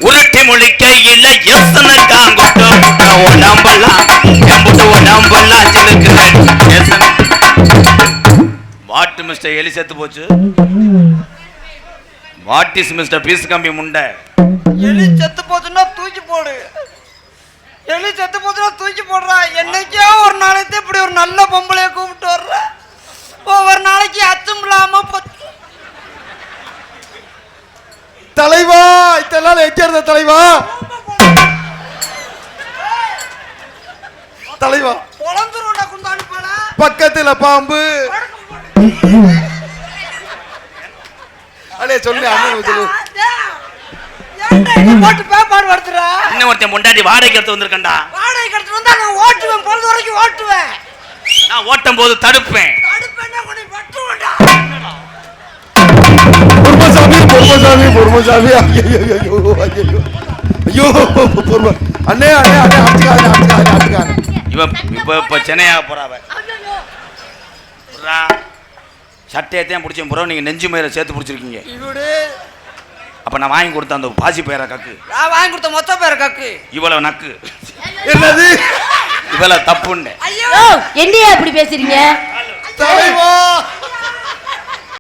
உருட்டி முழிக்கையில் எத்தனை காங்குட்டு உடம்பெல்லாம் எம்புட்டு உடம்பெல்லாம் சிலுக்குறேன். வாட்டு மிஸ்டர் எலி செத்து போச்சு. வாட் இஸ் மிஸ்டர் பீஸ் கம்பி முண்டை? எலி செத்து போச்சுன்னா தூக்கி போடு. எலி செத்து போச்சுன்னா தூக்கி போடுறா. என்னைக்கோ ஒரு நாளைக்கு இப்படி ஒரு நல்ல பொம்பளைய கூப்பிட்டு வர்ற. ஒவ்வொரு நாளைக்கு அச்சம் இல்லாம தலைவா இதெல்லாம் எங்க இருந்த தலைவா? தலைவா பொழந்துருடா குந்தாணி போல. பக்கத்துல பாம்பு. அடே சொல்லு அண்ணன் சொல்லு. போட்டு பேப்பாடு வருதுடா. இன்னும் ஒருத்தன் முண்டாடி வாடகைக்கு எடுத்து வந்திருக்கேன்டா. வாடகைக்கு எடுத்து வந்தா நான் ஓட்டுவேன். பொழுது வரைக்கும் ஓட்டுவேன். நான் ஓட்டும் போது தடுப்பேன். தடுப்பேன்னா உன்னை வெட்டுவேன்டா. பொறுமசாமி பொறுமசாமி பொறுமசாமி. ஐயோ பொறும அண்ணே அண்ணே அண்ணே அடிச்சுக்காங்க. இவன் இப்ப சென்னையாக போறாவ. சட்டையத்தையும் பிடிச்ச புறம் நீங்க நெஞ்சு மேல சேர்த்து பிடிச்சிருக்கீங்க. அப்ப நான் வாங்கி கொடுத்த அந்த பாசி பேர கக்கு. நான் வாங்கி கொடுத்த மொத்த பேர கக்கு. இவ்வளவு நக்கு. என்னது? இவ்வளவு தப்புன்னு. ஐயோ என்னையா இப்படி பேசுறீங்க? தலைவா